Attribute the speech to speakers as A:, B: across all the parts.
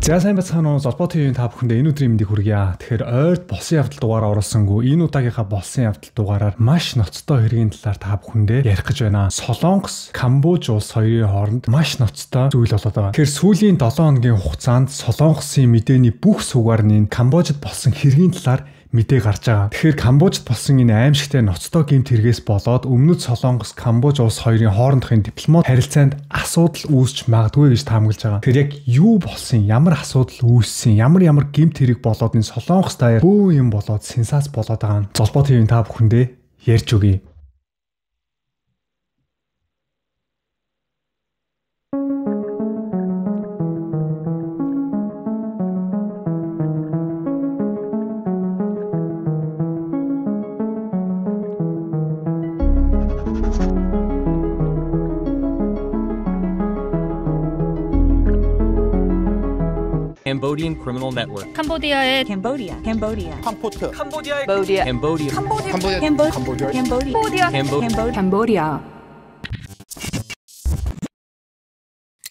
A: За сайн бацхан уу Золбоо ТV-ийн та бүхэндээ энэ өдрийн мэндийг хүргье. Тэгэхээр ойрд болсон явдал дугаараа оролсонгүй энэ удаагийнхаа болсон явдал дугаараар маш ноцтой хэргийн талаар та бүхэндээ ярих гэж байна. Солонгос, Камбож улс хоёрын хооронд маш ноцтой зүйл болоод байгаа. Тэгэхээр сүүлийн 7 хоногийн хугацаанд Солонгосын мэдээний бүх суугаар нь Камбожид болсон хэргийн талаар мэдээ гарч байгаа. Тэгэхээр Камбожид болсон энэ аимшигтай ноцтой гэмт хэрэгээс болоод өмнөд Солонгос, Камбож улс хоёрын хоорондын дипломат харилцаанд асуудал үүсч магадгүй гэж таамаглаж байгаа. Тэгэхээр яг юу болсон, ямар асуудал үүссэн, ямар гэмт хэрэг болоод энэ Солонгос даяар бөө юм болоод сенсац болоод байгаа нь Золбоо ТV-ийн та бүхэндээ ярьж өгье.
B: Cambodian criminal network.
C: 캄보디아의
D: Cambodia.
B: 캄포트.
C: 캄보디아의
D: Cambodia.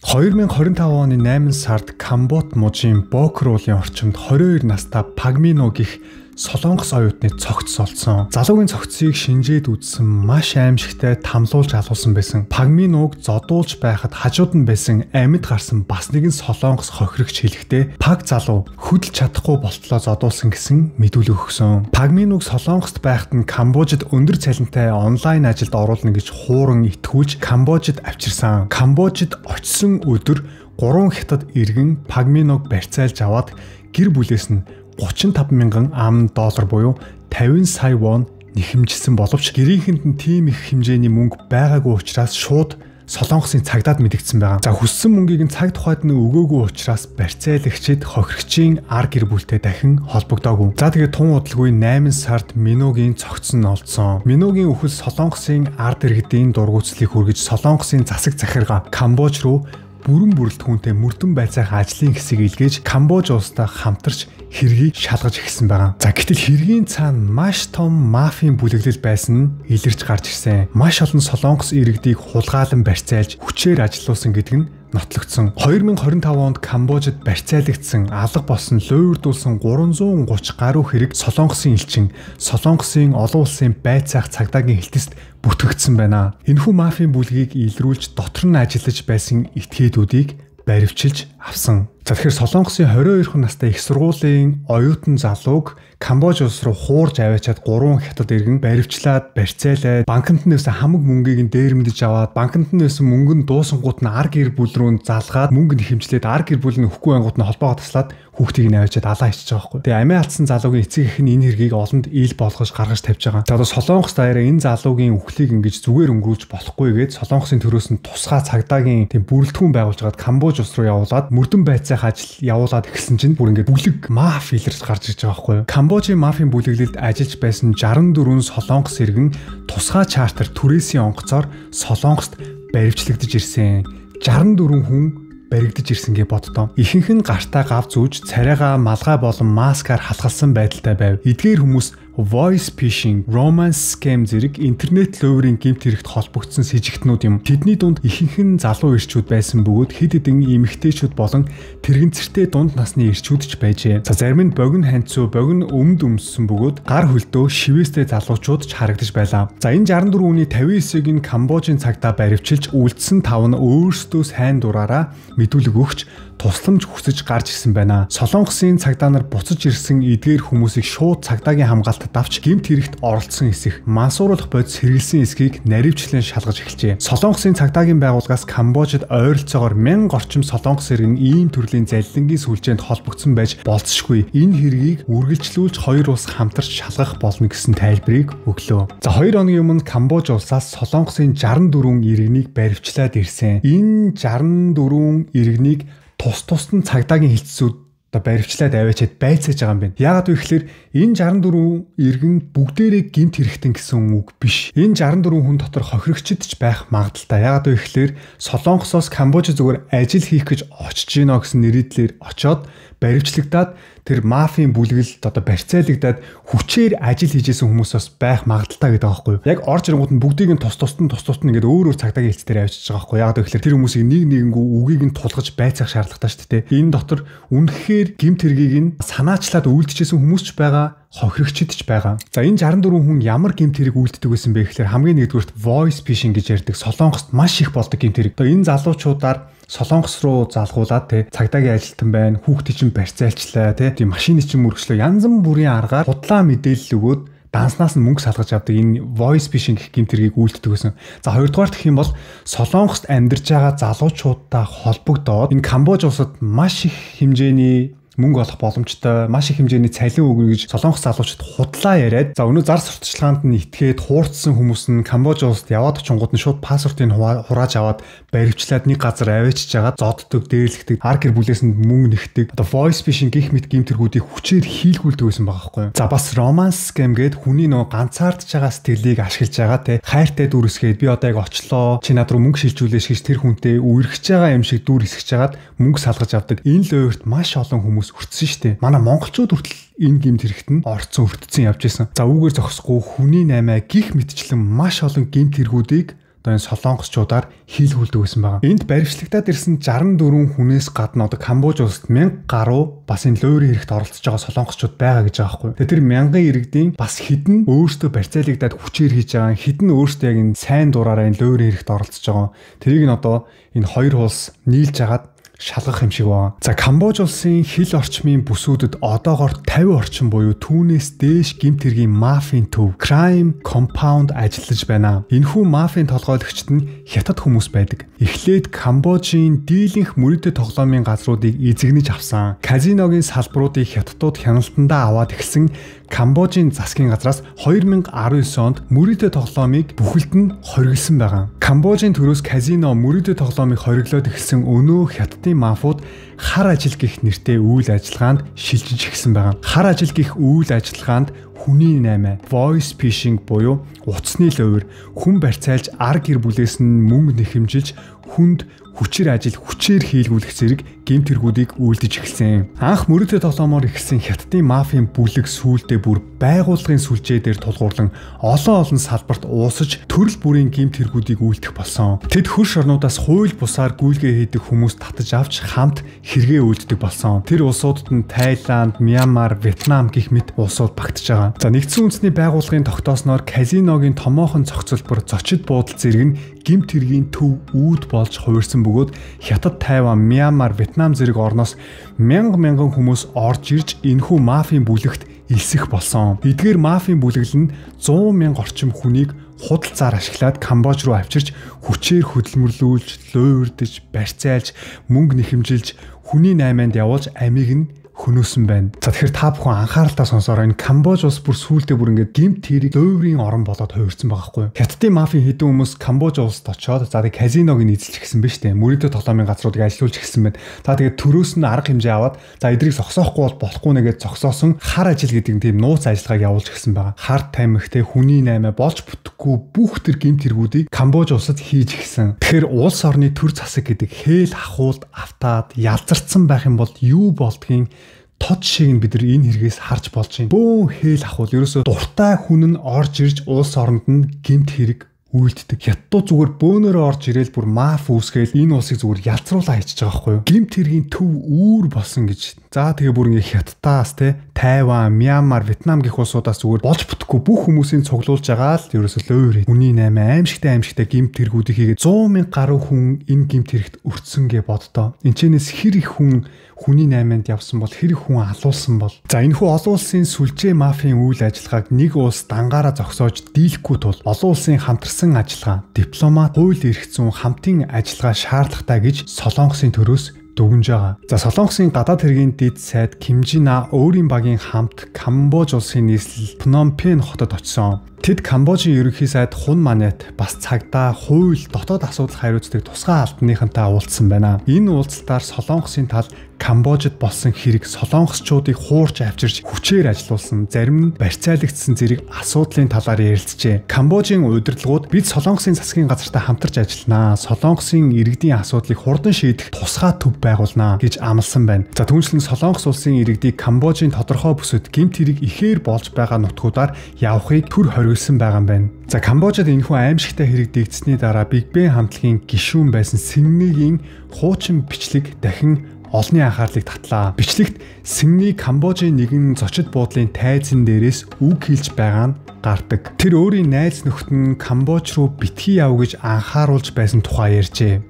A: 2025 оны 8 сард Камбот мужийн Бокр уулын орчимд 22 настай Пагмино гэх Солонгос оюутны цогц олсон. Залуугийн цогцыг шинжээд үзсэн маш аимшигтай тамлуулж алуулсан байсан. Пагминог зодуулж байхад хажууд нь байсан амьд гарсан бас нэгэн Солонгос хохирогч хэлэхдээ Паг залуу хөдөлж чадахгүй болтлоо зодуулсан гэсэн мэдүүлэг өгсөн. Пагминог Солонгост байхад нь Камбожид өндөр цалинтай онлайн ажилд оруулна гэж хууран итгүүлж Камбожид авчирсан. Камбожид очисон өдөр 3 хятад иргэн Пагминог барьцаалж аваад гэр бүлээс нь $35,000 $50 буюу 50 сая вон нэхэмжсэн боловч гэрийнхэнд нь тийм их хэмжээний мөнгө байгаагүй учраас шууд Солонгосын цагдаад мэдэгдсэн байгаа. За хүссэн мөнгийг нь цаг тухайд нь өгөөгүй учраас барьцаалагчид хохирогчийн ар гэр бүлтэй дахин холбогдоогүй. За тэгээд тун удалгүй 8 сард Миногийн цогцсон олдсон. Миногийн өхөл Солонгосын ард иргэдийн дургуутслыг хүргэж Солонгосын засаг захиргаа Камбож руу бүрэн бүрэлдэхүүнтэй мөрдөн байцаах ажлын хэсгийг илгээж Камбож улстай хамтарч хэргийг шалгаж эхэлсэн байгаа. За гэтэл хэргийн цаана маш том мафийн бүлэглэл байсан нь илэрч гарч ирсэн. Маш олон Солонгос иргэдийг хулгайлан барьцаалж хүчээр ажилуулсан гэдэг нь нотлогдсон. 2025 онд Камбожид барьцаалагдсан, алга болсон, луйрдуулсан 330 гаруй хэрэг Солонгосын элчин, Солонгосын олон улсын байцаах цагдаагийн хэлтэст бүтгэгдсэн байна. Энэхүү мафийн бүлгийг илрүүлж дотор нь ажиллаж байсан этгээдүүдийг баривчилж авсан. За тэгэхээр Солонгосын 22 настай их сургуулийн оюутан залууг Камбож улс руу хуурж аваачаад 3 хятад иргэн баривчлаад барьцаалаад банкнд нь нэсэн хамаг мөнгийг нь дээрэмдэж аваад банкнд нь нэсэн мөнгө нь дуусангууд нь ар гэр бүл рүү залгаад мөнгө нь хэмжлээд ар гэр бүл нь өгөхгүй ангууд нь холбоогоо таслаад хүүхдийг нь аваачаад алаа хийчихэж байгаа байхгүй. Тэгээ амиа алдсан залуугийн эцэг эх нь энэ хэргийг олонд ил болгож гаргаж тавьж байгаа. За одоо Солонгос даяараа энэ залуугийн үхлийг ингэж зүгээр өнгөрүүлж болохгүй гээд Солонгосын төрөөс нь тусгай цагдаагийн тийм бүрэлдэхүүн байгуулж хагаад Камбож улс руу явуулаад мөрдөн байцаах ажил явуулаад эхэлсэн чинь бүр ингээд бүлэг мафи илэрч гарч ирж байгаа байхгүй. Камбожийн мафийн бүлэглэлд ажиллаж байсан 64 Солонгос иргэн тусгай чартер түрээсийн онгоцоор Солонгост баривчлагдж ирсэн. 64 хүн баригдаж ирсэн гэж боддоо. Ихэнх нь гартаа гав зүүж, царайгаа малгай болон маскаар халахалсан байдалтай байв. Эдгээр хүмүүс voice phishing, romance scam зэрэг интернет луйрын гэмт хэрэгт холбогдсон с ิจ гтнүүд юм. Тэдний дунд ихэнх нь залуу ирчүүд байсан бөгөөд хэд хэдэн эмэгтэйчүүд болон тэрэгцэртэй дунд насны ирчүүд ч байжээ. За зарим нь богино ханцуу, богино өмд өмссөн бөгөөд гар хөлдөө шивээстэй залуучууд ч харагдаж байлаа. За энэ 64 хүний 59-ыг нь Камбожийн цагдаа баривчилж үлдсэн 5 нь өөрсдөө сайн дураараа мэдүүлэг өгч тусламж хүсэж гарч ирсэн байна. Солонгосын цагдаа нар буцаж ирсэн эдгээр хүмүүсийг шууд цагдаагийн хамгаалтад авч гэмт хэрэгт оролцсон эсэх мансууруулах бодис хэрэгэлсэн эсхийг наривчлан шалгаж эхэлжээ. Солонгосын цагдаагийн байгууллагаас Камбожид ойролцоогоор 1000 орчим Солонгос иргэн ийм төрлийн залилангийн сүлжээнд холбогдсон байж болцсошгүй. Энэ хэргийг үргэлжлүүлж хоёр улс хамтарч шалгах болно гэсэн тайлбарыг өглөө. За 2 хоногийн өмнө Камбож улсаас Солонгосын 64 иргэнийг баривчлаад ирсэн. Энэ 64 иргэнийг тус нь цагдаагийн хэлтсүүд баривчлаад аваачаад байцааж байгаа юм байна. Яагаад вэ гэхээр энэ 64 иргэн бүгдээрээ гэмт хэрэгтэн гэсэн үг биш. Энэ 64 хүн дотор хохирогчд ч байх магадaltaй. Яагаад вэ гэхээр Солонгосоос Камбож зүгээр ажил хийх гэж очиж гинэ гэсэн нэрийдлэр очоод баривчлагдаад тэр мафийн бүлгэлд одоо барьцаалагдаад хүчээр ажил хийжсэн хүмүүс бас байх магадaltaй гэдэг байгаа байхгүй юу. Яг орж ирэнгууд нь бүгдийг нь тус тусад ингээд өөр цагдаагийн хэлц дээр авчиж байгаа байхгүй юу. Яг тэгэхээр тэр хүмүүсийг нэг нэгэнгүү үгийг нь тулгаж байцаах шаардлагатай шүү дээ. Энэ дотор үнэхээр гэмт хэргийг нь санаачлаад үйлдэжсэн хүмүүс ч байгаа, хохирогчд ч байгаа. За энэ 64 хүн ямар гэмт хэрэг үйлддэг байсан бэ гэхээр хамгийн нэгдүгürt voice phishing гэж ярьдаг солонгост маш их болдог гэмт хэрэг. Одоо энэ залуучуудаар солонгос руу залгуулад цагдаагийн ажилтан байна, хүүхдийн чинь барьцаалчлаа, тийм машины чинь мөргөчлөө янз бүрийн аргаар худлаа мэдээлэл өгөөд данснаас нь мөнгө салгаж авдаг энэ voice phishing гэх гэмт хэргийг үйлддэг байсан. За хоёрдугаар гэх юм бол солонгост амьдарч байгаа залуучуудтай холбогдоод энэ Камбож улсад маш их хэмжээний мөнгө олох боломжтой, маш их хэмжээний цалин өгнө гэж солонгос залуучууд худлаа яриад за өнөө зар сурталчилгаанд нь итгээд хуурдсан хүмүүс нь Камбож улсад яваад очингууд нь шууд паспортыг хурааж аваад баривчлаад нэг газар аваачиж байгаа зодддог, дээрлэгдэг, ар гэр бүлээс нь мөнгө нэгдэг. Одоо voice phishing гих мэт гэмтэргүүдийг хүчээр хийлгүүлдэг байсан байгаа байхгүй юу. За бас romance scam гээд хүний нөө ганцаардж байгаа сэтгэлийг ашиглаж байгаа хайртай дүр эсгээд би одоо яг очлоо, чи над руу мөнгө шилжүүлээш гэж тэр хүнтэй үргэж байгаа юм шиг дүр эсгэж хагаад мөнгө салгаж авдаг. Энэ лоерт маш олон хүмүүс хүртсэн шүү дээ. Манай монголчууд хүртэл энэ гэмт хэрэгт нь орцсон хүртсэн явж исэн. За үүгээр зогсохгүй хүний 8 гих мэтчлэн маш олон гэмт хэрэгүүдийг одоо энэ солонгосчуудаар хийлгүүлдэг байсан байгаа. Энд баривчлагдаад ирсэн 64 хүнээс гадна одоо Камбож улсад 1000 гаруй бас энэ лойрын хэрэгт оролцож байгаа солонгосчууд байгаа гэж байгаа байхгүй. Тэр 1000 иргэдийн бас хэдэн өөрсдөө барьцаалагдаад хүчээр хийж байгаа, хэдэн өөрсдөө яг энэ сайн дураараа энэ лойрын хэрэгт оролцож байгаа. Тэрийг нь одоо энэ хоёр улс нийлж агаад шалгах юм шиг байна. За Камбож улсын хил орчмын бүсүүдэд одоогоор 50 орчим буюу түүнээс дээш гэмт хэргийн мафийн төв crime compound ажиллаж байна. Энэхүү мафийн толгойлогчд нь хятад хүмүүс байдаг. Эхлээд Камбожийн дийлэнх мөрөдөд тоглоомын газруудыг эзэгнэж авсан. Казиногийн салбаруудыг хятадууд хяналтандаа аваад эхэлсэн Камбожийн засгийн газраас 2019 онд мөрөдөд тоглоомыг бүхэлд нь хориглосон байгаа. Камбожийн төрөөс казино мөрөдөд тоглоомыг хориглоод эхэлсэн өнөө хятадын мафууд хар ажил гэх нэртэй үйл ажиллагаанд шилжиж эхэлсэн байгаа. Хар ажил гэх үйл ажиллагаанд хүний 8 voice phishing буюу утасны лойр хүн барьцаалж ар гэр бүлээс нь мөнгө нэхэмжилж хүнд хүчээр ажил хүчээр хийлгүүлэх зэрэг гэмт хэргүүдийг үйлдэж эхэлсэн. Анх мөрөдөд тоглоомоор эхэлсэн хятадын мафийн бүлэг сүүлдээ бүр байгууллагын сүлжээ дээр тулгуурлан олон салбарт уусаж төрөл бүрийн гэмт хэргүүдийг үйлдэх болсон. Тэд хөрш орнуудаас хууль бусаар гүйлгээ хийдэг хүмүүс татаж авч хамт хэрэгээ үйлддэг болсон. Тэр улсуудад нь Тайланд, Мьянмар, Вьетнам гэх мэт улсууд багтж байгаа. За нэгдсэн үндэсний байгууллагын тогтоосноор казиногийн томоохон зохицолбор зочид буудал зэрэг нь гэмт хэргийн төв үүд болж хувирсан бөгөөд Хятад, Тайван, Мьянмар, Вьетнам зэрэг орноос мянган хүмүүс орж ирж энэхүү мафийн бүлэгт элсэх болсон. Эдгээр мафийн бүлэгл нь 100,000 орчим хүнийг худалцаар ашиглаад Камбож руу авчирч хүчээр хөдөлмөрлүүлж, лойрдож, барьцаалж, мөнгө нэхэмжилж, хүний 8-нд явуулж амийг нь хөнөөсөн байна. За тэгэхээр та бүхэн анхааралтай сонсоорой. Энэ Камбож улс бүр сүүлдээ бүр ингээд гэмт хэрэг лойрын орон болоод хувирсан байгаа хгүй. Хятадын мафийн хэдэн хүмүүс Камбож улсад очоод за тэг казиног нь эзэлж эхэлсэн ба штэ. Мөрөдөд тоглоомын газруудыг ажилуулж эхэлсэн байна. За тэгээд төрөөс нь арга хэмжээ аваад за эдрийг зогсоохгүй бол болохгүй нэгээд зогсоосон хар ажил гэдэг тийм нууц ажиллагааг явуулж эхэлсэн байгаа. Хар тамхитэй хүний 8 болж бүтэхгүй бүх тэр гэмт хэрэгүүдийг Камбож улсад хийж эхэлсэн. Тэгэхээр улс орны төр засаг гэдэг хээл хахуулд автаад ялзарцсан байх юм бол юу болдгийг тод шиг нь бид нар энэ хэрэгээс харж болж байна. Бөөн хээл ахвал ерөөсө дуртай хүн нь орж ирж улс оронд нь гэмт хэрэг үйлддэг. Хятадууд зүгээр бөөнөрөө орж ирээл бүр маф үүсгээл энэ улсыг зүгээр ялцруулаа хийчихэж байгаа байхгүй юу? Гэмт хэргийн төв үүр болсон гэж. За тэгээ бүр ингээ Хятадаас Тайван, Мьянмар, Вьетнам гэх улсуудаас зүгээр болж бүтэхгүй бүх хүмүүсийн цуглуулж байгаа л ерөөсөө лойр. Хүний 8 аимшигтай гэмт хэргүүдийг хийгээд 100,000 гаруй хүн энэ гэмт хэрэгт өртсөн гэ боддоо. Энэчнээс хэр их хүн хүний 8-нд явсан бол хэр их хүн алуулсан бол. За энэхүү олон улсын сүлжээ мафийн үйл ажиллагааг нэг улс дангаараа зогсоож дийлэхгүй тул олон улсын хамтарсан ажиллагаа, дипломат, хууль эрх зүйн хамтын ажиллагаа шаардлагатай гэж Солонгосын төрөөс дүгнж байгаа. За Солонгосын гадаад хэргийн дэд сайд Кимжина өөрийн багийн хамт Камбож улсын нийслэл Пном Пен хотод очсон. Тэд Камбожийн ерөнхий сайд Хун Манет бас цагдаа, хууль, дотоод асуудал хариуцдаг тусгай албаныхантай уулзсан байна. Энэ уулзалтаар Солонгосын тал Камбожид болсон хэрэг солонгосчуудыг хуурч авчирч хүчээр ажилуулсан, зарим нь барьцаалагдсан зэрэг асуудлын талаар ярилцжээ. Камбожийн удирдлагууд бид Солонгосын засгийн газартай хамтарч ажилланаа. Солонгосын иргэдийн асуудлыг хурдан шийдэх тусгай төв байгуулнаа гэж амласан байна. За түүнчлэн Солонгос улсын иргэдийг Камбожийн тодорхой бүсэд гэмт хэрэг ихээр болж байгаа нутгуудаар явахыг төр хориглосон байгаа юм байна. За Камбожид энэхүү аимшигтай хэрэг дэгдсэний дараа Биг Бен хамтлагийн гишүүн байсан Сэнгнигийн хуучин бичлэг дахин олонний анхаарлыг татлаа. Бичлэгт Сэнгни Камбожийн нэгэн зочид буудлын тайзан дээрээс үг хэлж байгаа нь гардаг. Тэр өөрийн найз нөхд нь Камбож руу битгий яв гэж анхааруулж байсан тухай ярьжээ.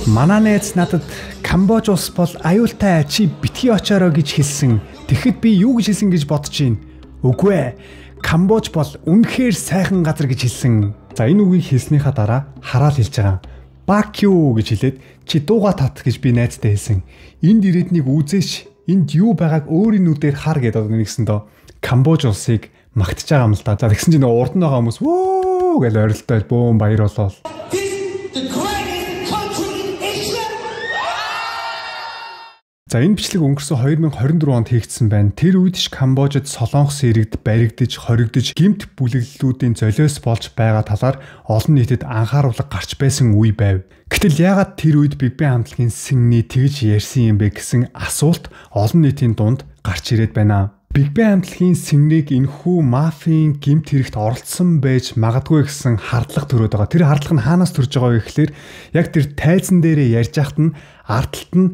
A: Манай найз надад Камбож улс бол аюултай, чи битгий очоорой гэж хэлсэн. Тэгэхэд би юу гэж хэлсэн гэж бодож байна? Үгүй ээ. Камбож бол үнэхээр сайхан газар гэж хэлсэн. За энэ үгийг хэлснийхаа дараа хараал хэлж байгаа. Бак юу гэж хэлээд чи дууга тат гэж би найзтай хэлсэн. Энд ирээднийг үзээч. Энд юу байгааг өөрийн нүдээр хар гэдэг нэгсэн доо. Камбож улсыг магтж байгаа юм л да. За тэгсэн чинь урд нь байгаа хүмүүс вөө гэж ойролтой бөөм баяр болоо. За энэ бичлэг өнгөрсөн 2024 онд хийгдсэн байна. Тэр үед ч Камбожид солонгос иргэд баригдаж, хоригдож, гэмт бүлэглэлүүдийн золиос болж байгаа талаар олон нийтэд анхааруулга гарч байсан үе байв. Гэтэл яагаад тэр үед Биг Бен хамтлагийн Сэнгни тэгж ярьсан юм бэ гэсэн асуулт олон нийтийн дунд гарч ирээд байна. Биг Бен хамтлагийн Сэнгнийг энэхүү мафийн гэмт хэрэгт оролцсон байж магадгүй гэсэн хардлага төрөөд байгаа. Тэр хардлага нь хаанаас төрж байгаа вэ гэхээр яг тэр тайзан дээрээ ярьж байхад нь ард талд нь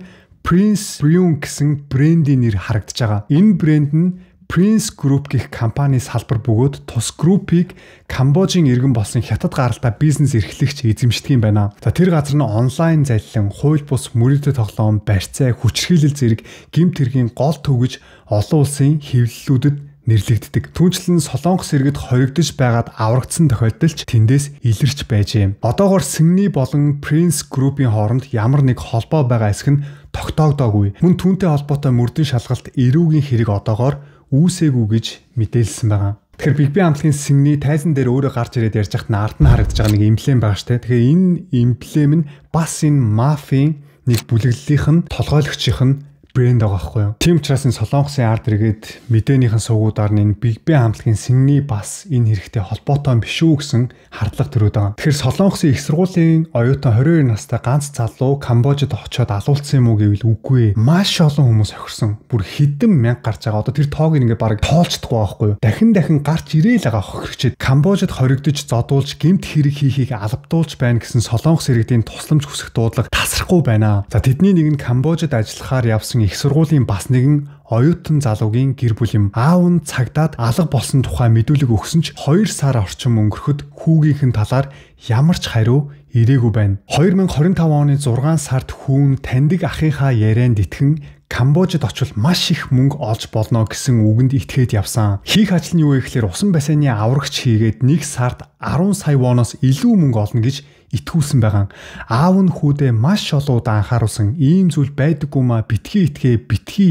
A: Prince Brion гэсэн брендийн нэр харагдаж байгаа. Энэ брэнд нь Prince Group гэх компани салбар бөгөөд тус группийг Камбожийн иргэн болсон хятад гаралтай бизнес эрхлэгч эзэмшдэг юм байна. За тэр газар нь онлайн залилан, хууль бус мөрөөдө тоглоом, барьцаа, хүчирхийлэл зэрэг гэмт хэргийн гол төв гэж олон улсын хэвлэлүүдэд нэрлэгддэг. Түүнчлэн солонгос иргэд хоригдож байгаад аврагдсан тохиолдолч тэндээс илэрч байжээ. Одоогоор Сэнгни болон Prince Group-ийн хооронд ямар нэг холбоо байгаа эсэх нь тогтоогдоогүй. Мөн түүнтэй холбоотой мөрдийн шалгалт эрүүгийн хэрэг одоогоор үүсээгүй гэж мэдээлсэн байгаа. Тэгэхээр Биг Бен хамтлагийн Сэнгни тайзан дээр өөрөө гарч ирээд ярьж байхад ард нь харагдаж байгаа нэг эмблем байгаа шүү дээ. Тэгэхээр энэ эмблем нь бас энэ мафийн нэг бүлэглэлийнх нь толгойлогчийнх нь брэнд байгаа байхгүй юу. Тийм учраас энэ солонгосын ард иргэд мэдээнийхэн сувгуудаар энэ Биг Бен хамтлагийн Сэнгни бас энэ хэрэгтэй холбоотой биш үү гэсэн хардлага төрөөд байгаа. Тэгэхээр солонгосын их сургуулийн оюутан 22 настай ганц залуу Камбожид очиод алуулсан юм уу гэвэл үгүй ээ. Маш олон хүмүүс охирсон. Бүр хэдэн мянга гарч байгаа. Одоо тэр тоог ингээд бараг тоолцдохгүй байхгүй юу. Дахин гарч ирээл байгаа хохирогчид Камбожид хоригдож зодуулж гэмт хэрэг хийхийг албадуулж байна гэсэн солонгос иргэдийн тусламж хүсэх дуудлага тасрахгүй байна. За тэдний нэг нь Камбожид ажиллахаар явсан их сургуулийн бас нэгэн оюутан залуугийн гэр бүл юм. Аав нь цагдаад алга болсон тухай мэдүүлэг өгсөн ч 2 сар орчим өнгөрөхөд хүүгийнхэн талаар ямар ч хариу ирээгүй байна. 2025 оны 6 сард хүүн таньдаг ахынхаа ярианд итгэн Камбожид очвол маш их мөнгө олж болно гэсэн үгэнд итгээд явсан. Хийх ажил нь юу вэ гэхээр усан бассейны аврагч хийгээд 1 сард 10 сая воноос илүү мөнгө олно гэж итгүүлсэн байгаа. Аав нь хүүдээ маш олон удаа анхааруулсан. Ийм зүйл байдаггүй маа, битгий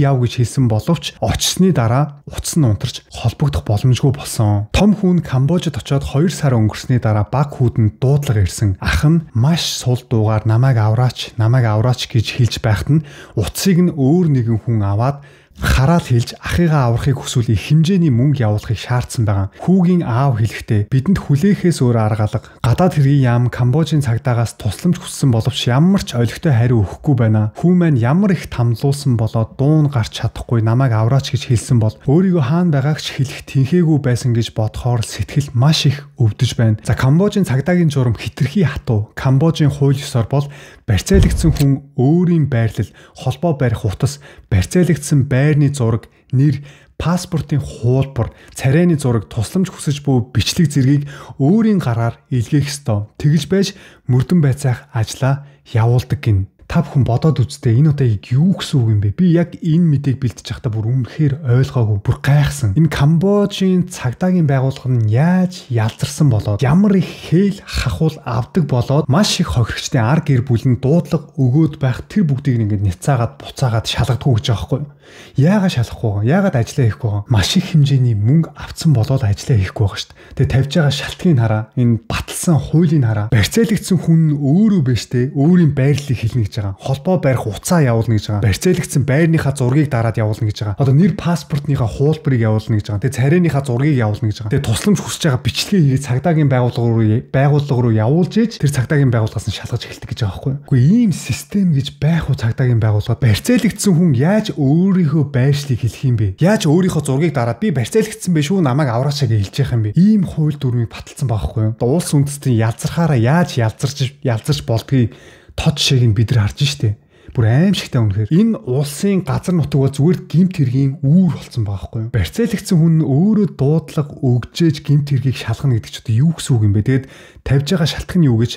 A: яв гэж хэлсэн боловч очсны дараа утас нь унтарч холбогдох боломжгүй болсон. Том хүн Камбожид очиод 2 сар өнгөрсний дараа баг хүүд нь дуудлага ирсэн. Ах нь маш сул дуугаар намайг авраач гэж хэлж байхад нь утсыг нь өөр нэгэн хүн аваад хараал хэлж ахыгаа аврахыг хүсвэл их хэмжээний мөнгө явуулахыг шаардсан байгаа. Хүүгийн аав хэлэхдээ бидэнд хүлээхээс өөр арга алга. Гадаад хэргийн яам Камбожийн цагдаагаас тусламж хүссэн боловч ямар ч олигтой хариу өгөхгүй байна. Хүү маань ямар их тамлуулсан болоод дуун гарч чадахгүй намайг авраач гэж хэлсэн бол өөрийгөө хаана байгааг ч хэлэх тэнхээгүй байсан гэж бодохоор сэтгэл маш их өвдөж байна. За Камбожийн цагдаагийн журам хитрхи хатуу. Камбожийн хууль ёсоор бол барьцаалагдсан хүн өөрийн байрлал, холбоо барих утас, барьцаалагдсан байрны зураг, нэр, паспортын хуулбар, царайны зураг, тусламж хүсэж буй бичлэг зэргийг өөрийн гараар илгээх ёстой. Тэгж байж мөрдөн байцаах ажлаа явуулдаг гин. Та бүхэн бодоод үзтээ энэ одоо юу гэсэн үг юм бэ? Би яг энэ мэдээг бэлтэж байхдаа бүр үнэхээр ойлгоогүй. Бүр гайхсан. Энэ Камбожийн цагдаагийн байгууллага нь яаж ялзарсан болоод ямар их хээл хахуул авдаг болоод маш их хохирогчдын ар гэр бүл нь дуудлага өгөөд байх тэр бүгдийг ингээд няцаагаад буцаагаад шалгадгүй гэж байгаа байхгүй юу? Яагаад шалахгүй вэ? Яагаад ажиллаа хийхгүй вэ? Маш их хэмжээний мөнгө авцсан болоод ажиллаа хийхгүй байгаа шүү дээ. Тэгээ тавьж байгаа шалтгаыг хараа. Энэ баталсан хуулийг хараа. Барьцаалагдсан хүн өөрөө биш те өөрийн байрлалыг хэлнэ гэж байгаа. Холбоо барих уцаа явуулна гэж байгаа. Барьцаалагдсан байрныхаа зургийг дараад явуулна гэж байгаа. Одоо нэр паспортныхаа хуулбарыг явуулна гэж байгаа. Тэгээ царайныхаа зургийг явуулна гэж байгаа. Тэгээ тусламж хүсэж байгаа бичлэгээ хийгээд цагдаагийн байгууллага руу явуулж ийж тэр цагдаагийн байгууллагаас нь шалгаж эхэлдэг гэж байгаа байхгүй юу? Үгүй ийм систем гэж байх уу цагдаагийн байгууллагад? Барьцаалагдсан хүн яаж өөрийнхөө байршлыг хэлэх юм бэ? Яаж өөрийнхөө зургийг дараад би барьцаалагдсан бэ шүү намайг авраач гэж хэлж явах юм бэ? Ийм хууль дүрмийг баталсан байхгүй юу? Улс үндэстэн ялзархаараа яаж ялзарч болдгийг тод шиг нь бид нар харж штэ. Бүр аимшигтай үнэхээр. Энэ улсын газар нутаг бол зүгээр гимт хэргийн үүр болсон байгаа байхгүй юу? Барьцаалагдсан хүн өөрөө дуудлага өгжээж гимт хэргийг шалгана гэдэг ч одоо юу гэсэн үг юм бэ? Тэгээд тавьж байгаа шалтгаан нь юу гэж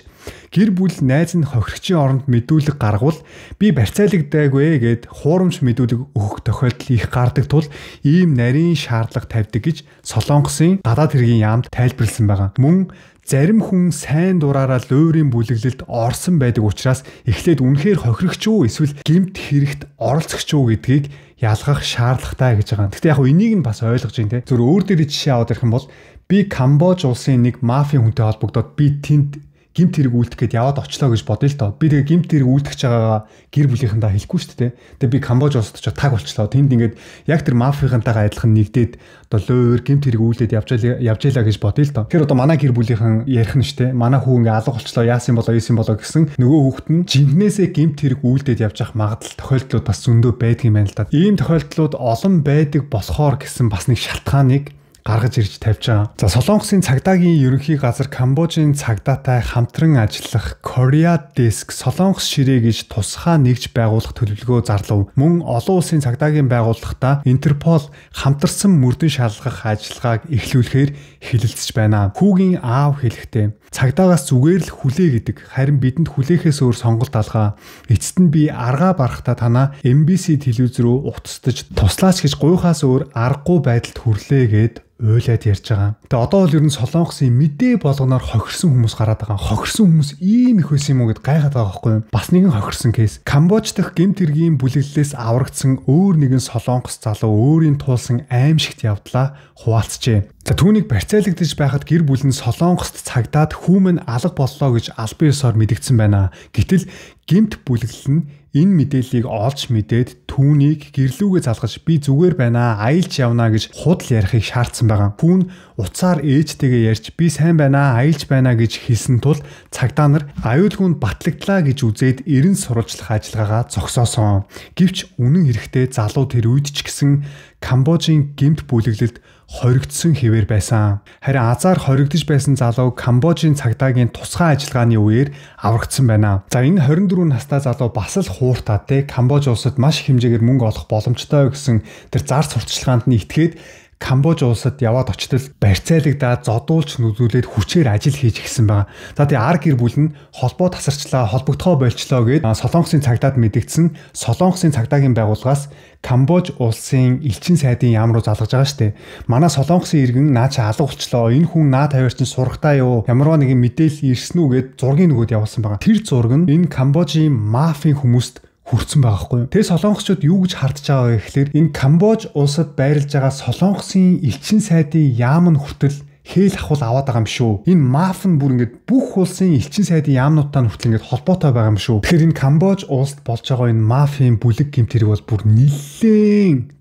A: гэр бүл найз нь хохирогчийн оронд мэдүүлэг гаргавал би барьцаалагдаагүй гэд хуурамч мэдүүлэг өгөх тохиолдол их гардаг тул ийм нарийн шаардлага тавьдаг гэж Солонгосын гадаад хэргийн яамд тайлбарлсан байгаа. Мөн зарим хүн сайн дураараа луурын бүлэглэлд орсон байдаг учраас эхлээд үнэхээр хохирогч уу эсвэл гэмт хэрэгт оролцогч уу гэдгийг ялгах шаардлагатай гэж байгаа. Гэхдээ яг энийг нь бас ойлгож байна те. Зөв өөр дэри жишээ аваад ярих юм бол би Камбож улсын нэг мафийн хүнтэй холбогдоод би тэнд гимт хэрэг үлдэх гээд яваад очлоо гэж бодъё л доо. Би тэгээ гимт хэрэг үлдэх байгаа гэр бүлийнхэндээ хэлэхгүй шүү дээ. Тэгээ би Камбож улсад ч таг болчлоо. Тэнд ингээд яг тэр мафийнхантайгаа адилхан нэгдээд одоо луур гимт хэрэг үлдээд явжээлаа гэж бодъё л доо. Тэгэхээр одоо манай гэр бүлийнхэн ярих нь шүү дээ. Манай хүү ингээд алга болчлоо. Яасан болоо гэсэн нөгөө хүүхэд нь жинхнээсээ гимт хэрэг үлдээд явж явах магадлал тохиолдлууд бас зөндөө байдаг юм байна л да. Ийм тохиолдлууд олон байдаг болохоор гэсэн бас нэг шалтгааныг гаргаж ирж тавьж байгаа. За Солонгосын цагдаагийн ерөнхий газар Камбожийн цагдаатай хамтран ажиллах Korea Desk Солонгос ширээ гэж тусгай нэгж байгуулах төлөвлөгөө зарлав. Мөн олон улсын цагдаагийн байгууллагатай Интерпол хамтарсан мөрдөн шалгах ажиллагааг эхлүүлэхээр хэлэлцэж байна. Хүүгийн аав хэлэхдээ цагдаагаас зүгээр л хүлээ гэдэг. Харин бидэнд хүлээхээс өөр сонголт алгаа. Эцэст нь би аргаа барахтаа танаа MBC телевиз рүү утастаж туслаач гэж гуйхаас өөр аргагүй байдалд хүрлээ гэд уйлаад ярьж байгаа. Тэгээ одоо бол ер нь Солонгосын мэдээ болгоноор хохирсон хүмүүс гараад байгаа. Хохирсон хүмүүс ийм их байсан юм уу гэд гайхаад байгаа байхгүй юу? Бас нэгэн хохирсон кейс. Камбож дахь гэмт хэргийн бүлэглэлээс аврагдсан өөр нэгэн Солонгос залуу өөрийн туулсан аимшигт явдлаа хуваалцжээ. За түүнийг барьцаалагдаж байхад гэр бүл нь Солонгост цагдаад хүүмэн алга боллоо гэж албан ёсоор мэдгдсэн байна. Гэтэл гэмт бүлэглэл нь энэ мэдээллийг олж мэдээд түүнийг гэрлүүгээ залгаж би зүгээр байна аялж явна гэж худал ярихыг шаардсан байгаа. Хүүн уцаар ээжтэйгээ ярьж би сайн байна аялж байна гэж хэлсэн тул цагдаа нар аюулгүйнд батлагдлаа гэж үзээд эрен сурвалжлах ажиллагаагаа зогсоосон. Гэвч үнэн хэрэгтээ залуу тэр үед ч гэсэн Камбожийн гэмт бүлэглэлд хоригдсон хэвээр байсан. Харин азар хоригдож байсан залуу Камбожийн цагдаагийн тусгай ажиллагааны үеэр аврагдсан байна. За энэ 24 настай залуу бас л хууртаа те Камбож улсад маш их хэмжээгээр мөнгө олох боломжтой гэсэн тэр зар сурталчилгаанд нь итгээд Камбож улсад яваад очтол барьцаалагдаад зодуулж нүзүүлээд хүчээр ажил хийж эхэлсэн байна. За тий ар гэр бүл нь холбоо тасарчлаа, холбогдохоо болчлоо гэд Солонгосын цагдаад мэдгдсэн. Солонгосын цагдаагийн байгууллагаас Камбож улсын элчин сайдын яам руу залгаж байгаа штэ. Манай Солонгосын иргэн наа чи алга болчлоо. Энэ хүн наа тавиар чин сурахтаа юу? Ямарваа нэгэн мэдээлэл ирсэн үү гэд зургийн нөгөөд явуулсан байгаа. Тэр зураг нь энэ Камбожийн мафийн хүмүүст хүрсэн байгаа хгүй юу. Тэгээ солонгосчууд юу гэж хардж байгаа вэ гэхээр энэ Камбож улсад байрлаж байгаа Солонгосын элчин сайдын яам нь хүртэл хээл ахуул аваад байгаа юм шүү. Энэ маф нь бүр ингээд бүх улсын элчин сайдын яамнуудтай хүртэл ингээд холбоотой байгаа юм шүү. Тэгэхээр энэ Камбож улсад болж байгаа энэ мафийн бүлэг гэмтэрэг бол бүр нэлээд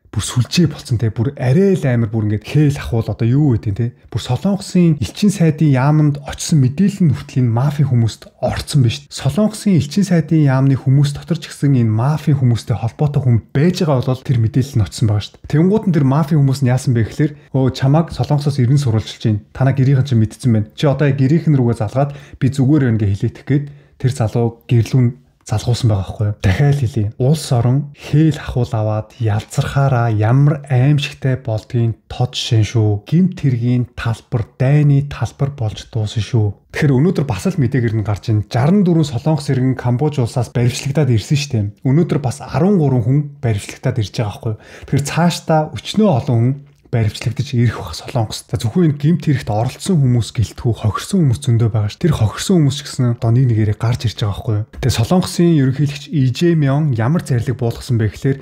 A: бүр сүлжээ болсон те бүр арай л амар бүр ингээд хээл ахуул одоо юу гэдэг те бүр Солонгосын элчин сайдын яамд очсон мэдээлэл нь хүртэл энэ мафийн хүмүүст орцсон биш. Солонгосын элчин сайдын яамны хүмүүс дотор ч гэсэн энэ мафийн хүмүүстэй холбоотой хүн байж байгаа бол тэр мэдээлэл нь очсон байгаа шүү дээ. Тэнгууд нь тэр мафийн хүмүүс нь яасан бэ гэхээр чамаг Солонгосоос ирэн сурвалжилж байна. Танаа гэрийнхэн чинь мэдсэн байна. Чи одоо гэрийнхэн рүүгээ залгаад би зүгээр байна гэж хэлээдэх гээд тэр залуу гэрлүүн залгуулсан байгаа байхгүй юу. Дахиад хэлье. Улс орон хээл ахуул аваад ялцрахаараа ямар аимшигтай болдгийг тод шин шүү. Гэмт хэргийн талбар, дайны талбар болж дуусна шүү. Тэгэхээр өнөөдөр бас л мэдээгээр нь гарч ийн 64 солонгос иргэн Камбож улсаас баривчлагдаад ирсэн шүү дээ. Өнөөдөр бас 13 хүн баривчлагдаад ирж байгаа байхгүй юу. Тэгэхээр цаашдаа өчнөө олон хүн баривчлагдаж ирэх бах солонгос. Зөвхөн энэ гэмт хэрэгт оролцсон хүмүүс гэлтгүү хохирсон хүмүүс зөндөө байгаа ш. Тэр хохирсон хүмүүс ч гэсэн одоо нэг нэгээрээ гарч ирж байгаа байхгүй юу. Тэгээ солонгосын ерөнхийлөгч Ижемён ямар зарлиг буулгасан бэ гэхээр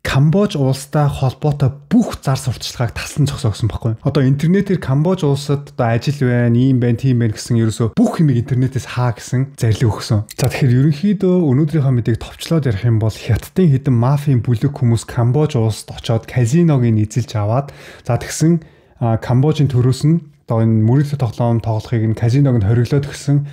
A: Камбож улстай холбоотой бүх зар сурталчилгааг таслан зогсоогсон байхгүй. Одоо интернетээр Камбож улсад одоо ажил байна, ийм байна, тийм байна гэсэн ерөөсөө бүх юмыг интернетээс хаа гэсэн зарлиг өгсөн. За тэгэхээр ерөнхийдөө өнөөдрийнхөө мэдээг товчлоод ярих юм бол хятадын хэдэн мафийн бүлэг хүмүүс Камбож улсад очоод казиног эзэлж аваад за тэгсэн Камбожийн төрөөс нь одоо энэ мөрөдө тоглоом тоглохыг нь казиног нь хориглоод гисэн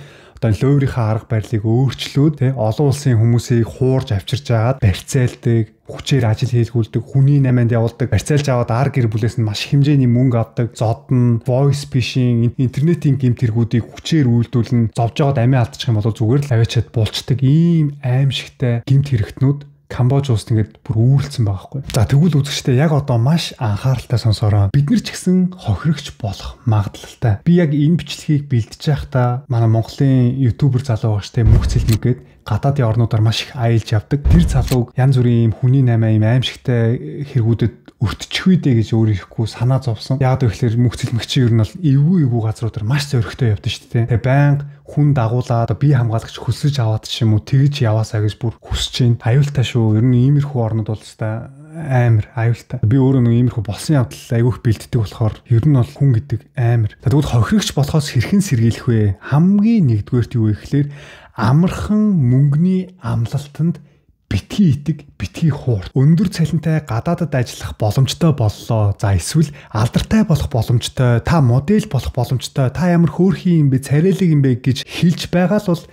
A: лооврийнхаа арга барилыг өөрчлөөд олон улсын хүмүүсийг хуурж авчирж агаад барьцаалдаг, хүчээр ажил хийлгүүлдэг, хүний намайнд явуулдаг, барьцаалж аваад ар гэр бүлээс нь маш хэмжээний мөнгө авдаг, зодно, voice phishing, интернетийн гэмт хэрэгүүдийг хүчээр үйлдүүлнэ, зовж аваад амиа алдчих юм бол зүгээр л аваачаад булчдаг ийм аимшигтай гэмт хэрэгтнүүд Камбож улсад ингээд бүр үйлцсэн байгаа байхгүй. За тэгвэл үзэгчдээ яг одоо маш анхааралтай сонсоороо. Бид нар ч гэсэн хохирогч болох магадлалтай. Би яг энэ бичлэгийг бэлдэж байхдаа манай Монголын ютубер залуу багш те Мөх Цэлмэгээд гадаадын орнуудаар маш их аялж явдаг. Тэр залууг янз бүрийн юм хүний намаа юм аимшигтай хэрэгүүдэд өртчих үедээ гэж өөрийнхөө санаа зовсон. Яг тэгэхээр Мөх Цэлмэгчийн ер нь бол эвгүй газруудаар маш зөрөгтэй явдаг шүү дээ. Тэгээ байнга хүн дагуулаад бие хамгаалагч хөсөж аваад ч юм уу тэгж яваасаа гэж бүр хүсэж байна. Аюултай шүү. Ер нь иймэрхүү орнууд бол өстой амар аюултай. Би өөрөө нэг иймэрхүү болсон явдал айгүйх бэлддэг болохоор ер нь бол хүн гэдэг амар. Тэгвэл хохирогч болохоос хэрхэн сэргийлэх вэ? Хамгийн нэгдүгээрт юу вэ гэхээр амархан мөнгөний амлалтанд битгий итэг, битгий хуурт. Өндөр цалинтай гадаадад ажиллах боломжтой боллоо. За эсвэл алдартай болох боломжтой, та модель болох боломжтой, та ямар хөөрхий юм бэ, царайлаг юм бэ гэж хэлж байгаа л бол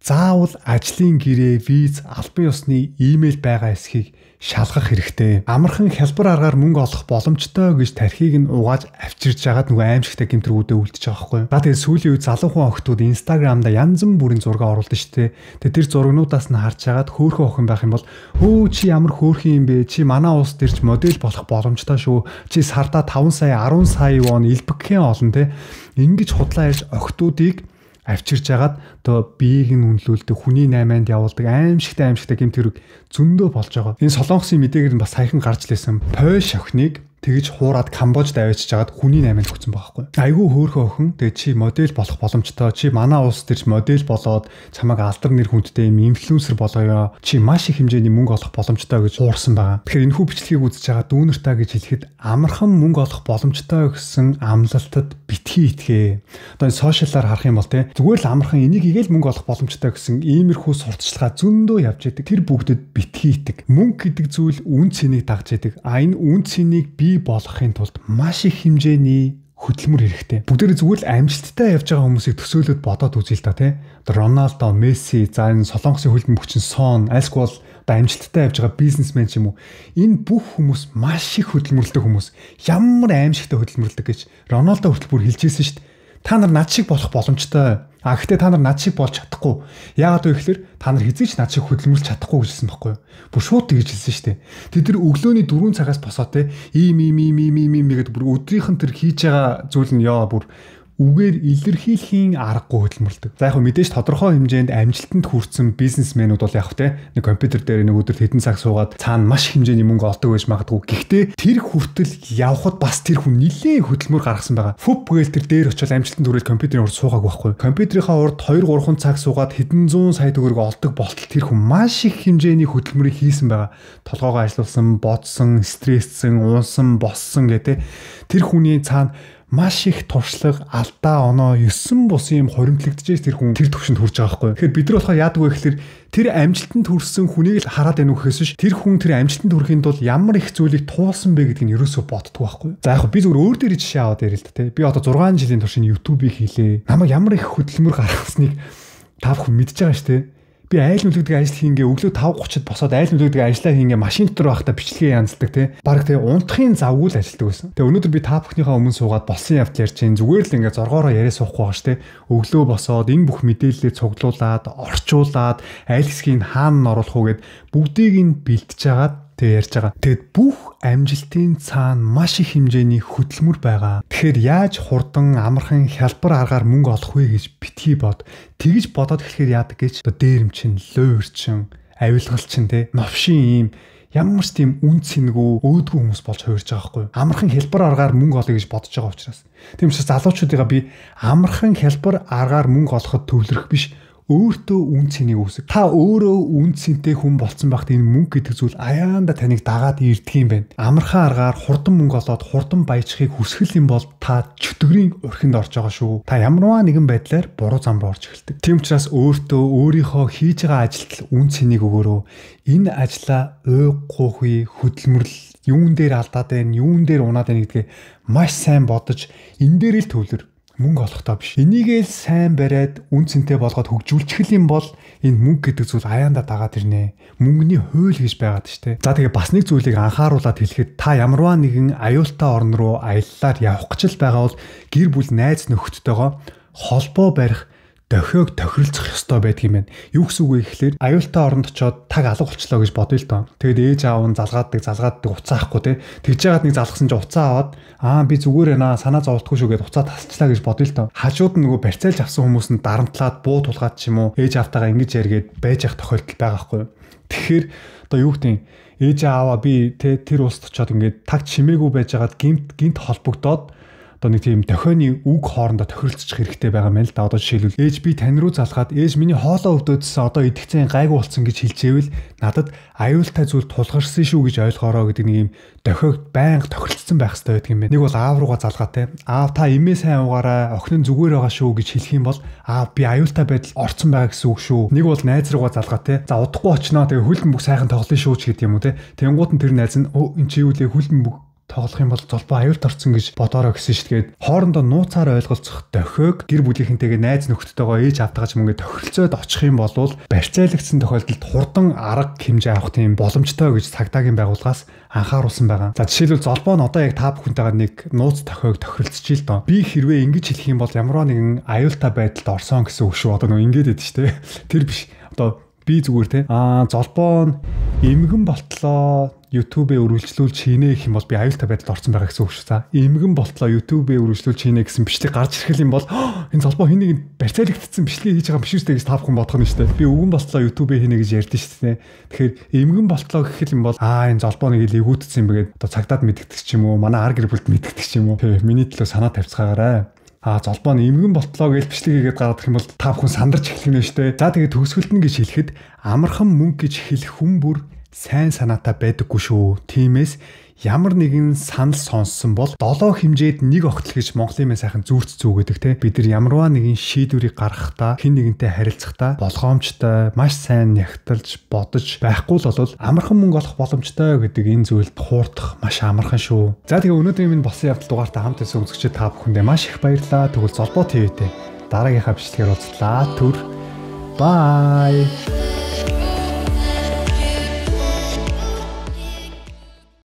A: заавал ажлын гэрээ, виз, албан ёсны имэйл байгаа эсхийг шалгах хэрэгтэй. Амархан хялбар аргаар мөнгө олох боломжтой гэж тархийг нь угааж авчирж байгаад нөгөө аимшигтай гэмтрүүдээ үлдчихэж байгаа байхгүй. За тэгээ сүүлийн үед залуухан охтууд Instagram-да янз бүрийн зураг оруулдаг шүү дээ. Тэр зурагнуудаас нь харж байгаад хөөрхөн охин байх юм бол өө чи ямар хөөрхөн юм бэ? Чи манай улсд ирж модель болох боломжтой шүү. Чи сарда 5 сая, 10 сая вон элбэгхэн олон те. Ингиж худлаа ярьж охтуудыг авчирж агаад одоо биеийг нь үнэлүүлдэг, хүний наймаанд явуулдаг аимшигтай гэмт хэрэг зөндөө болж байгаа. Энэ солонгосын мэдээгээр нь бас саяхан гарч лээсэн Польш охиныг тэгж хуураад Камбожд аваачиж агаад хүний наймаанд өгсөн байгаа байхгүй. Айгүй хөөрхөн охин тэгээ чи модель болох боломжтой. Чи манай улсд ирж модель болоод чамайг алдар нэр хүндтэй юм инфлюенсер болгоё. Чи маш их хэмжээний мөнгө олох боломжтой гэж хуурсан байгаа. Тэгэхээр энэхүү бичлэгийг үзэж байгаа дүүнер та гэж хэлэхэд амархан мөнгө олох боломжтой гэсэн амлалтад битгий итгээ. Одоо энэ сошиалаар харах юм бол зүгээр л амархан энийг игээл мөнгө олох боломжтой гэсэн иймэрхүү сурталчилгаа зөндөө явж идэг. Тэр бүгдэд битгий итэг. Мөнгө гэдэг зүйл үн цэнийг дагж идэг. Энэ үн цэнийг бий болгохын тулд маш их хэмжээний хөдөлмөр хэрэгтэй. Бүгдээрээ зүгээр л амжилттай явж байгаа хүмүүсийг төсөөлөд бодоод үзье л да тий. Роналдо, Месси, за энэ солонгосын хөлбөмбө хүчин Сон, Альсквол одоо амжилттай явж байгаа бизнесмен ч юм уу. Энэ бүх хүмүүс маш их хөдөлмөрлөдөг хүмүүс. Ямар аимшигтай хөдөлмөрлөдөг гэж Роналдо хүртэл бүр хэлжсэн шүү дээ. Та нар над шиг болох боломжтой. Гэхдээ та нар над шиг болж чадахгүй. Яагаад вэ гэхээр та нар хизээч над шиг хөдөлмөрлж чадахгүй гэжсэн байхгүй юу? Бүр шууд тэгж хэлсэн шүү дээ. Тэд нар өглөөний 4 цагаас босоод ийм гэдэг бүр өдрийнх нь тэр хийж байгаа зүйл нь яа бүр үгээр илэрхийлэхийн аргагүй хөдөлмөрлөдөг. За яг хөө мэдээж тодорхой хэмжээнд амжилтанд хүрсэн бизнесмэнүүд бол яг нэг компьютер дээр нэг өдөр хэдэн цаг суугаад цаана маш хэмжээний мөнгө олдог байж магадгүй. Гэхдээ тэр хүртэл явхад бас тэр хүн нэлээд хөдөлмөр гаргасан байгаа. Фүп гээл тэр дээр очиод амжилтанд хүрээд компьютерийн урд суугаагүй байхгүй. Компьютерийнхаа урд 2-3 цаг суугаад хэдэн зуун сая төгрөг олдог болтол тэр хүн маш их хэмжээний хөдөлмөрийг хийсэн байгаа. Толгоогоо ажилуулсан, бодсон, стресссэн, унсан, боссон гэдэг. Тэр хүний цаана маш их туршлага, алдаа, оноо, 9 бус юм хоримтлагдчихээс тэр хүн тэр төвшөнд хүрж байгаа байхгүй. Тэгэхээр бид нар болохоор яадаг вэ гэхээр тэр амжилтанд хүрсэн хүнийг л хараад байна уу гэхээс ш тэр хүн тэр амжилтанд хүрэхийн тулд ямар их зүйлийг туулсан бэ гэдгийг нь ерөөсөө боддог байхгүй. За яг би зөвхөн өөр дээр жишээ аваад ярил л да. Би одоо 6 жилийн турш YouTube-ийг хийлээ. Намайг ямар их хөдөлмөр гаргасныг та бүхэн мэдж байгаа ш тэ. Би айл нүлэгдэг ажил хийнгээ өглөө 5:30-д босоод айл нүлэгдэг ажлаа хийнгээ машин дотор байхдаа бичлэгээ янзлдаг тий. Бараг тий унтахын завгүй л ажилдаг байсан. Тэгээ өнөөдөр би та бүхнийхээ өмнө суугаад болсон явдал ярьж чинь зүгээр л ингээ зоргоороо яриа суухгүй байгаа ш тий. Өглөө босоод энэ бүх мэдээллээ цуглуулад, орчуулад айл хэсгийг хаана оруулах уу гэд бүгдийг нь бэлтэж агаад тэг ярьж байгаа. Тэгэд бүх амжилтын цаана маш их хэмжээний хөдөлмөр байгаа. Тэгэхээр яаж хурдан амархан хялбар аргаар мөнгө олох вэ гэж битгий бод. Тэгж бодоод эхлэхээр яадаг гэж дээрэмчин, луйрчин, авилгалчин те новшин ийм ямар ч тийм үн цэнгүй өөдгөө хүмүүс болж хувирж байгаа байхгүй. Амархан хялбар аргаар мөнгө олъё гэж бодож байгаа учраас. Тийм учраас залуучуудыгаа би амархан хялбар аргаар мөнгө олоход төвлөрөх биш, өөртөө үн цэнийг үүсгэх. Та өөрөө үн цэнтэй хүн болцсон багт энэ мөнгө гэдэг зүйл аяанда таныг дагаад ирдэг юм байна. Амархан аргаар хурдан мөнгө олоод хурдан баяжхийг хүсгэл юм бол та чөтгөрийн урхинд орж байгаа шүү. Та ямарваа нэгэн байдлаар буруу зам руу орж эхэлдэг. Тийм учраас өөртөө өөрийнхөө хийж байгаа ажилд үн цэнийг өгөөрөө. Энэ ажлаа уйггүй хөдөлмөрлөл юун дээр алдаад байна, юун дээр унаад байна гэдгээ маш сайн бодож энэ дээр л төвлөр. Мөнгө олохтой биш. Энийгээ сайн бариад үн цэнтэй болгоод хөгжүүлчих юм бол энэ мөнгө гэдэг зүйл аяанда дагаад ирнэ. Мөнгөний хууль гэж байгаад штэ. За тэгээ бас нэг зүйлийг анхааруулад хэлэхэд та ямарваа нэгэн аюултай орн руу аяллаар явах гэж байгаа бол гэр бүл найз нөхөдтэйгоо холбоо барих, дохиог тохиролцох ёстой байдаг юм байна. Юу гэсэн үг вэ гэхлээр аюултай оронд очиод таг алга болчлоо гэж бодъё л доо. Тэгэд ээж аав нь залгаадаг уцаахгүй те. Тэгж яагаад нэг залгасан чи уцаа аваад би зүгээр байна санаа зовтгүй шүү гэд уцаа тасчлаа гэж бодъё л доо. Хажууд нь нөгөө барьцаалж авсан хүмүүс нь дарамтлаад буу тулгаад ч юм уу ээж аавтайгаа ингэж яргээд байж ах тохиолдол байгаа байхгүй юу. Тэгэхээр одоо юу гэдэг ээж ааваа би тэр улсад очиод ингээд таг чимээгүй байж байгаад гинт холбогдоод одоо нэг тийм дохионы үг хоорондоо тохиролцох хэрэгтэй байгаа мэн л да. Одоо жишээлбэл ээж би тань руу залгаад ээж миний хоолоо өвдөөдсөн одоо идэвхтэй гайгүй болсон гэж хэлжээвэл надад аюултай зүйл тулгарсан шүү гэж ойлгоороо гэдэг нэг юм дохиог байнга тохиролцсон байх хэрэгтэй байдаг юм байна. Нэг бол аав руугаа залгаатай. Аав та имээ сайн уугаараа охин нь зүгээр байгаа шүү гэж хэлэх юм бол аав би аюултай байдал орцсон байгаа гэсэн үг шүү. Нэг бол найз руугаа залгаатай. За удахгүй очноо тэгээ хөлбөмбөг сайхан тоглоно шүү ч гэдэг юм уу те. Тэнгууд нь тэр найз нь эн чи юу лээ хөлбөмбөг тоглох юм бол золбоо аюулт орсон гэж бодоорой гэсэн шүү дээ. Хоорондоо нууцаар ойлголцох дохиог гэр бүлийнхэнтэйгээ найз нөхдөдтэйгөө ээж автагаж мөнгө тохиролцоод очих юм бол барьцаалагдсан тохиолдолд хурдан арга хэмжээ авах тийм боломжтой гэж цагдаагийн байгууллагаас анхааруулсан байгаа. За жишээлбэл золбоо нь одоо яг та бүхэнтэйгээ нэг нууц дохиог тохиролцож ил доо. Би хэрвээ ингэж хэлэх юм бол ямарваа нэгэн аюултай байдалд орсон гэсэн үг шүү. Одоо нөө ингэж ядчих шүү дээ. Тэр биш. Одоо би зүгээр те золбоо нь эмгэн болтлоо YouTube-ээр үргэлжлүүлж хийнэ гэх юм бол би аюултай байдалд орсон байгаа гэсэн үг шүү. За эмгэн болтлоо YouTube-ээр үргэлжлүүлж хийнэ гэсэн бичлэг гарч ирэх юм бол энэ золбоо хэнийг барьцаалагдсан бичлэг хийж байгаа юм биш үү гэж та бүхэн бодох нь шүү дээ. Би өвгөн болтлоо YouTube-ээр хийнэ гэж ярьдэн шүү дээ. Тэгэхээр эмгэн болтлоо гэх юм бол энэ золбоо нэг л эвгүүдсэн юм тэгээд одоо цагдаад мэддэг ч юм уу, манай ар гэр бүлд мэддэг ч юм уу. Тэг миний төлөө санаа тавьцгаагаарай. Золбоо нь эмгэн болтлоо гэж бичлэг хийгээд гаргадах юм бол та бүхэн сандарч эхлэх нь шүү дээ. За тэгээд төгсгөлт нь гэж хэлэхэд амархан мөнгө гэж хэлэх хүн бүр сайн санаатай байдаггүй шүү. Тиймээс ямар нэгэн санал сонссон бол 7 хэмжээд нэг огтл гэж Монголын мэн сайхан зүүрц зүгэдэг те. Бид нар ямарваа нэгэн шийдвэрийг гаргахдаа хэн нэгэнтэй харилцахдаа болгоомжтой, маш сайн нягтлж бодож байхгүй л бол амархан мөнгө олох боломжтой гэдэг энэ зүйлд хуурдах маш амархан шүү. За тэгээ өнөөдрийн минь болсон явдал дугаартаа хамт байсан үзэгчид та бүхэндээ маш их баярлалаа. Тэгвэл Золбоо ТV-тэй дараагийнхаа бичлэгээр уулзлаа. Түр. Bye.